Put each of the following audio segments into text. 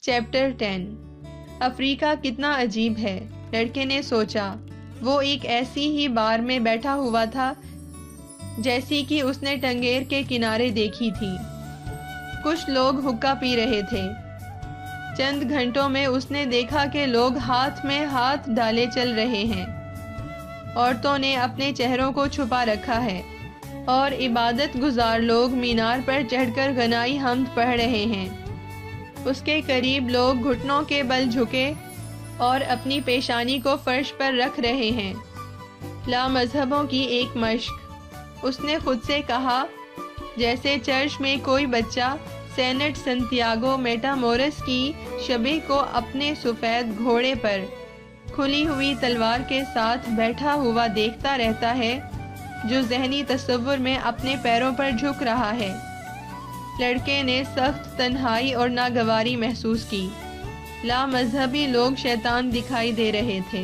Chapter 10 افریقہ کتنا عجیب ہے، لڑکے نے سوچا۔ وہ ایک ایسی ہی بار میں بیٹھا ہوا تھا جیسی کہ اس نے ٹنگیر کے کنارے دیکھی تھی۔ کچھ لوگ حقہ پی رہے تھے۔ چند گھنٹوں میں اس نے دیکھا کہ لوگ ہاتھ میں ہاتھ ڈالے چل رہے ہیں۔ عورتوں نے اپنے چہروں کو چھپا رکھا ہے اور عبادت گزار لوگ مینار پر چڑھ کر غنائی حمد پڑھ رہے ہیں۔ اس کے قریب لوگ گھٹنوں کے بل جھکے اور اپنی پیشانی کو فرش پر رکھ رہے ہیں۔ لا مذہبوں کی ایک مشق، اس نے خود سے کہا، جیسے چرچ میں کوئی بچہ سینٹ سنتیاگو میٹامورس کی شبیہ کو اپنے سفید گھوڑے پر کھلی ہوئی تلوار کے ساتھ بیٹھا ہوا دیکھتا رہتا ہے، جو ذہنی تصور میں اپنے پیروں پر جھک رہا ہے۔ لڑکے نے سخت تنہائی اور ناگواری محسوس کی۔ لا مذہبی لوگ شیطان دکھائی دے رہے تھے۔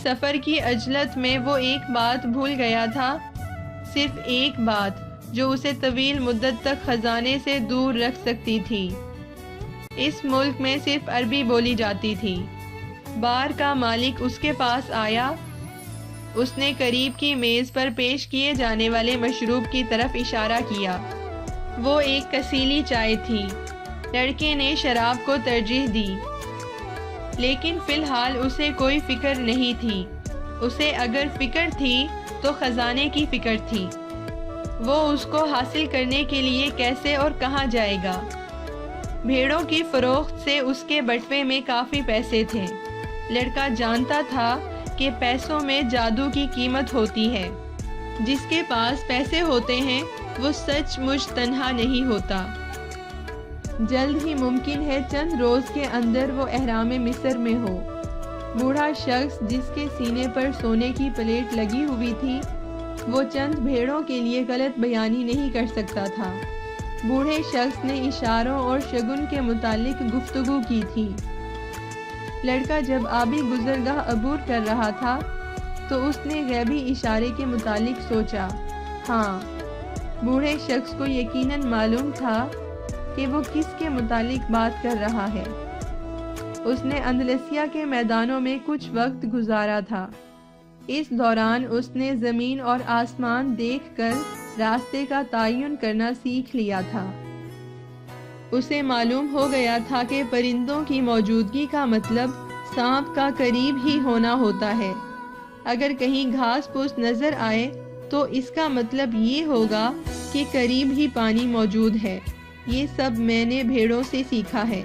سفر کی عجلت میں وہ ایک بات بھول گیا تھا، صرف ایک بات جو اسے طویل مدت تک خزانے سے دور رکھ سکتی تھی۔ اس ملک میں صرف عربی بولی جاتی تھی۔ بار کا مالک اس کے پاس آیا۔ اس نے قریب کی میز پر پیش کیے جانے والے مشروب کی طرف اشارہ کیا۔ وہ ایک کسیلی چائے تھی۔ لڑکے نے شراب کو ترجیح دی، لیکن فی الحال اسے کوئی فکر نہیں تھی۔ اسے اگر فکر تھی تو خزانے کی فکر تھی۔ وہ اس کو حاصل کرنے کے لیے کیسے اور کہاں جائے گا؟ بھیڑوں کی فروخت سے اس کے بٹوے میں کافی پیسے تھے۔ لڑکا جانتا تھا کہ پیسوں میں جادو کی قیمت ہوتی ہے۔ جس کے پاس پیسے ہوتے ہیں وہ سچ مچ تنہا نہیں ہوتا۔ جلد ہی ممکن ہے چند روز کے اندر وہ احرام مصر میں ہو۔ بوڑھا شخص جس کے سینے پر سونے کی پلیٹ لگی ہوئی تھی، وہ چند بھیڑوں کے لیے غلط بیانی نہیں کر سکتا تھا۔ بوڑھے شخص نے اشاروں اور شگن کے متعلق گفتگو کی تھی۔ لڑکا جب آبی گزرگاہ عبور کر رہا تھا تو اس نے غیبی اشارے کے متعلق سوچا۔ ہاں، بوڑھے شخص کو یقیناً معلوم تھا کہ وہ کس کے متعلق بات کر رہا ہے۔ اس نے اندلسیہ کے میدانوں میں کچھ وقت گزارا تھا۔ اس دوران اس نے زمین اور آسمان دیکھ کر راستے کا تعین کرنا سیکھ لیا تھا۔ اسے معلوم ہو گیا تھا کہ پرندوں کی موجودگی کا مطلب سانپ کا قریب ہی ہونا ہوتا ہے۔ اگر کہیں گھاس پھوس نظر آئے تو اس کا مطلب یہ ہوگا کہ قریب ہی پانی موجود ہے۔ یہ سب میں نے بھیڑوں سے سیکھا ہے۔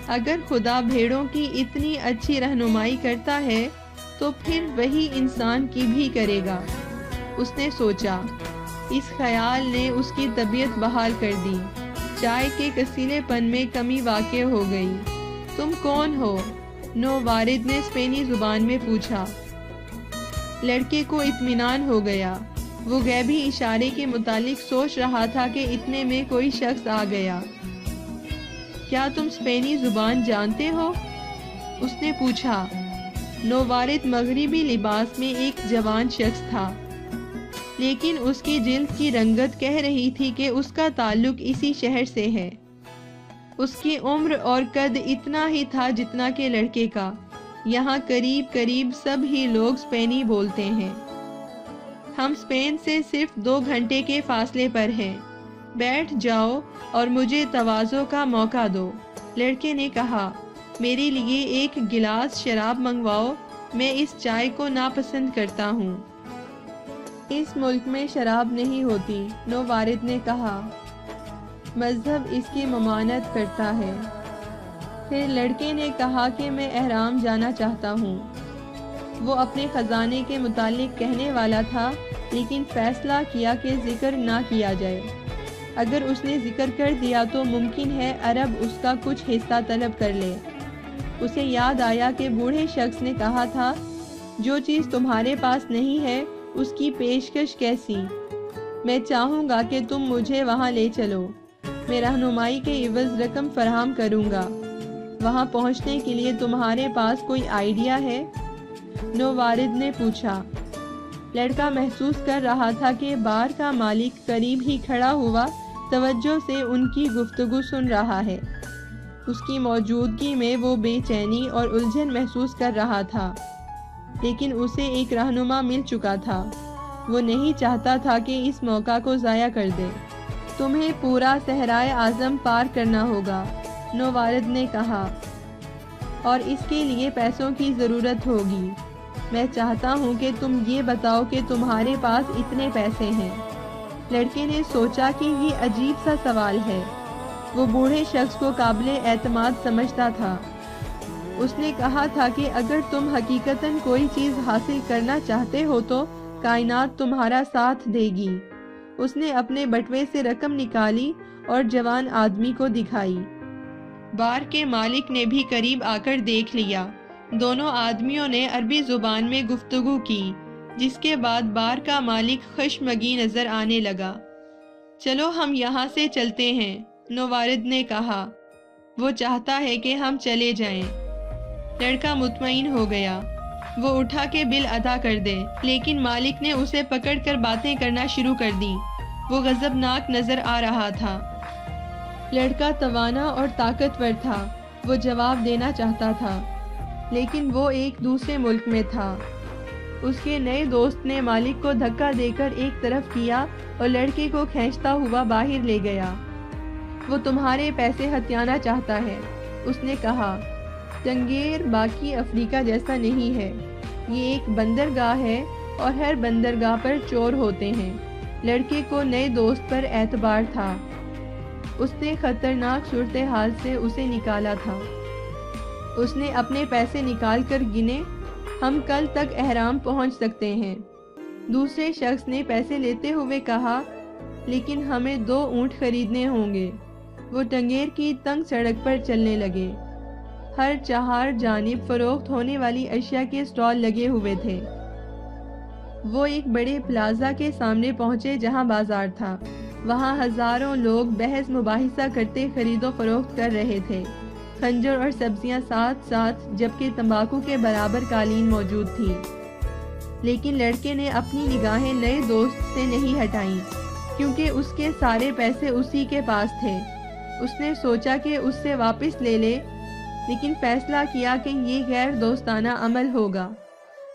اگر خدا بھیڑوں کی اتنی اچھی رہنمائی کرتا ہے تو پھر وہی انسان کی بھی کرے گا، اس نے سوچا۔ اس خیال نے اس کی طبیعت بحال کر دی۔ چائے کے کسیلے پن میں کمی واقع ہو گئی۔ تم کون ہو؟ نووارد نے اسپینی زبان میں پوچھا۔ لڑکے کو اطمینان ہو گیا۔ وہ غیبی اشارے کے متعلق سوچ رہا تھا کہ اتنے میں کوئی شخص آ گیا۔ کیا تم اسپینی زبان جانتے ہو؟ اس نے پوچھا۔ نووارد مغربی لباس میں ایک جوان شخص تھا، لیکن اس کی جلد کی رنگت کہہ رہی تھی کہ اس کا تعلق اسی شہر سے ہے۔ اس کی عمر اور قد اتنا ہی تھا جتنا کہ لڑکے کا۔ یہاں قریب سب ہی لوگ اسپینی بولتے ہیں۔ ہم اسپین سے صرف 2 گھنٹے کے فاصلے پر ہیں۔ بیٹھ جاؤ اور مجھے تواضع کا موقع دو، لڑکے نے کہا۔ میرے لیے ایک گلاس شراب منگواؤ، میں اس چائے کو ناپسند کرتا ہوں۔ اس ملک میں شراب نہیں ہوتی، نووارد نے کہا۔ مذہب اس کی ممانعت کرتا ہے۔ پھر لڑکے نے کہا کہ میں احرام جانا چاہتا ہوں۔ وہ اپنے خزانے کے متعلق کہنے والا تھا، لیکن فیصلہ کیا کہ ذکر نہ کیا جائے۔ اگر اس نے ذکر کر دیا تو ممکن ہے عرب اس کا کچھ حصہ طلب کر لے۔ اسے یاد آیا کہ بوڑھے شخص نے کہا تھا، جو چیز تمہارے پاس نہیں ہے اس کی پیشکش کیسی؟ میں چاہوں گا کہ تم مجھے وہاں لے چلو۔ میں رہنمائی کے عوض رقم فراہم کروں گا۔ وہاں پہنچنے کے لیے تمہارے پاس کوئی آئیڈیا ہے؟ نووارد نے پوچھا۔ لڑکا محسوس کر رہا تھا کہ بار کا مالک قریب ہی کھڑا ہوا توجہ سے ان کی گفتگو سن رہا ہے۔ اس کی موجودگی میں وہ بے چینی اور الجھن محسوس کر رہا تھا، لیکن اسے ایک رہنما مل چکا تھا۔ وہ نہیں چاہتا تھا کہ اس موقع کو ضائع کر دے۔ تمہیں پورا صحرائے اعظم پار کرنا ہوگا، نووارد نے کہا، اور اس کے لیے پیسوں کی ضرورت ہوگی۔ میں چاہتا ہوں کہ تم یہ بتاؤ کہ تمہارے پاس اتنے پیسے ہیں۔ لڑکے نے سوچا کہ یہ عجیب سا سوال ہے۔ وہ بوڑھے شخص کو قابل اعتماد سمجھتا تھا۔ اس نے کہا تھا کہ اگر تم حقیقتاً کوئی چیز حاصل کرنا چاہتے ہو تو کائنات تمہارا ساتھ دے گی۔ اس نے اپنے بٹوے سے رقم نکالی اور جوان آدمی کو دکھائی۔ بار کے مالک نے بھی قریب آ کر دیکھ لیا۔ دونوں آدمیوں نے عربی زبان میں گفتگو کی، جس کے بعد بار کا مالک خشمگین نظر آنے لگا۔ چلو ہم یہاں سے چلتے ہیں، نووارد نے کہا۔ وہ چاہتا ہے کہ ہم چلے جائیں۔ لڑکا مطمئن ہو گیا۔ وہ اٹھا کے بل ادا کر دے، لیکن مالک نے اسے پکڑ کر باتیں کرنا شروع کر دی۔ وہ غضبناک نظر آ رہا تھا۔ لڑکا توانا اور طاقتور تھا۔ وہ جواب دینا چاہتا تھا، لیکن وہ ایک دوسرے ملک میں تھا۔ اس کے نئے دوست نے مالک کو دھکا دے کر ایک طرف کیا اور لڑکے کو کھینچتا ہوا باہر لے گیا۔ وہ تمہارے پیسے ہتھیانا چاہتا ہے، اس نے کہا۔ ٹنگیر باقی افریقہ جیسا نہیں ہے۔ یہ ایک بندرگاہ ہے اور ہر بندرگاہ پر چور ہوتے ہیں۔ لڑکے کو نئے دوست پر اعتبار تھا۔ اس نے خطرناک صورتحال سے اسے نکالا تھا۔ اس نے اپنے پیسے نکال کر گنے۔ ہم کل تک اہرام پہنچ سکتے ہیں۔ دوسرے شخص نے پیسے لیتے ہوئے کہا، لیکن ہمیں 2 اونٹ خریدنے ہوں گے۔ وہ ٹنگیر کی تنگ سڑک پر چلنے لگے۔ ہر 4 جانب فروخت ہونے والی اشیاء کے سٹال لگے ہوئے تھے۔ وہ ایک بڑے پلازا کے سامنے پہنچے جہاں بازار تھا۔ وہاں ہزاروں لوگ بحث مباحثہ کرتے خرید و فروخت کر رہے تھے۔ خنجر اور سبزیاں ساتھ ساتھ، جبکہ تمباکو کے برابر قالین موجود تھی۔ لیکن لڑکے نے اپنی نگاہیں نئے دوست سے نہیں ہٹائیں، کیونکہ اس کے سارے پیسے اسی کے پاس تھے۔ اس نے سوچا کہ اس سے واپس لے لے، لیکن فیصلہ کیا کہ یہ غیر دوستانہ عمل ہوگا۔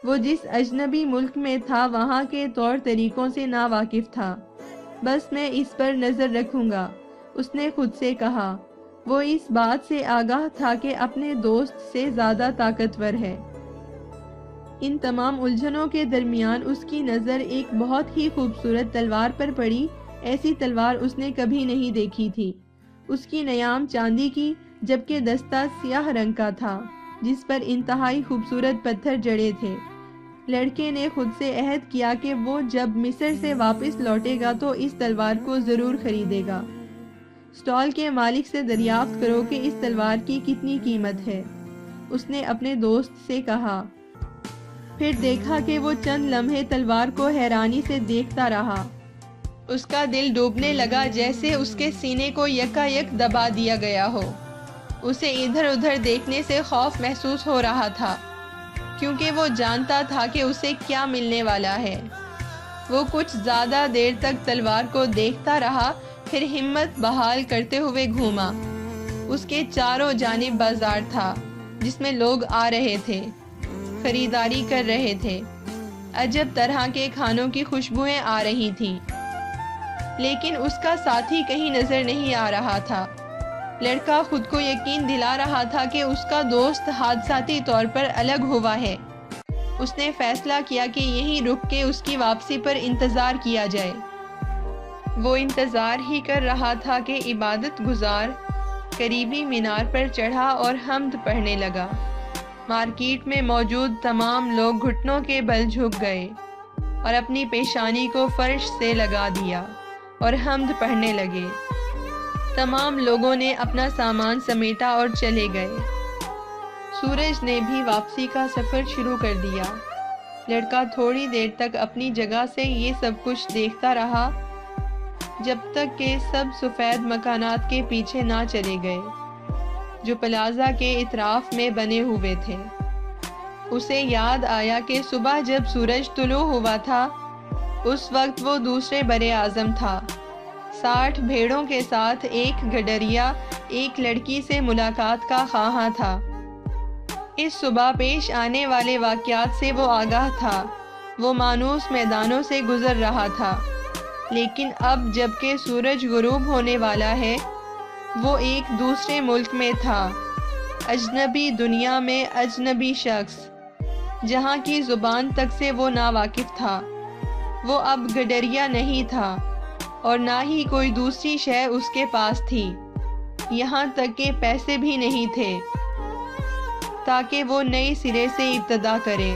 وہ جس اجنبی ملک میں تھا وہاں کے طور طریقوں سے ناواقف تھا۔ بس میں اس پر نظر رکھوں گا، اس نے خود سے کہا۔ وہ اس بات سے آگاہ تھا کہ اپنے دوست سے زیادہ طاقتور ہے۔ ان تمام الجھنوں کے درمیان اس کی نظر ایک بہت ہی خوبصورت تلوار پر پڑی۔ ایسی تلوار اس نے کبھی نہیں دیکھی تھی۔ اس کی نیام چاندی کی، جبکہ دستہ سیاہ رنگ کا تھا، جس پر انتہائی خوبصورت پتھر جڑے تھے۔ لڑکے نے خود سے عہد کیا کہ وہ جب مصر سے واپس لوٹے گا تو اس تلوار کو ضرور خریدے گا۔ سٹال کے مالک سے دریافت کرو کہ اس تلوار کی کتنی قیمت ہے، اس نے اپنے دوست سے کہا۔ پھر دیکھا کہ وہ چند لمحے تلوار کو حیرانی سے دیکھتا رہا۔ اس کا دل ڈوبنے لگا، جیسے اس کے سینے کو یکایک دبا دیا گیا ہو۔ اسے ادھر ادھر دیکھنے سے خوف محسوس ہو رہا تھا، کیونکہ وہ جانتا تھا کہ اسے کیا ملنے والا ہے۔ وہ کچھ زیادہ دیر تک تلوار کو دیکھتا رہا، پھر ہمت بحال کرتے ہوئے گھوما۔ اس کے چاروں جانب بازار تھا، جس میں لوگ آ رہے تھے، خریداری کر رہے تھے۔ عجب طرح کے کھانوں کی خوشبوئیں آ رہی تھیں، لیکن اس کا ساتھی کہیں نظر نہیں آ رہا تھا۔ لڑکا خود کو یقین دلا رہا تھا کہ اس کا دوست حادثاتی طور پر الگ ہوا ہے۔ اس نے فیصلہ کیا کہ یہیں رک کے اس کی واپسی پر انتظار کیا جائے۔ وہ انتظار ہی کر رہا تھا کہ عبادت گزار قریبی مینار پر چڑھا اور حمد پڑھنے لگا۔ مارکیٹ میں موجود تمام لوگ گھٹنوں کے بل جھک گئے اور اپنی پیشانی کو فرش سے لگا دیا اور حمد پڑھنے لگے۔ تمام لوگوں نے اپنا سامان سمیٹا اور چلے گئے۔ سورج نے بھی واپسی کا سفر شروع کر دیا۔ لڑکا تھوڑی دیر تک اپنی جگہ سے یہ سب کچھ دیکھتا رہا، جب تک کہ سب سفید مکانات کے پیچھے نہ چلے گئے، جو پلازا کے اطراف میں بنے ہوئے تھے۔ اسے یاد آیا کہ صبح جب سورج طلوع ہوا تھا، اس وقت وہ دوسرے بر اعظم تھا، 60 بھیڑوں کے ساتھ ایک گڈریا ایک لڑکی سے ملاقات کا خواہاں تھا۔ اس صبح پیش آنے والے واقعات سے وہ آگاہ تھا۔ وہ مانوس میدانوں سے گزر رہا تھا، لیکن اب جب کہ سورج غروب ہونے والا ہے، وہ ایک دوسرے ملک میں تھا، اجنبی دنیا میں، اجنبی شخص جہاں کی زبان تک سے وہ ناواقف تھا۔ وہ اب گڈریا نہیں تھا اور نہ ہی کوئی دوسری شے اس کے پاس تھی، یہاں تک کہ پیسے بھی نہیں تھے تاکہ وہ نئے سرے سے ابتدا کرے۔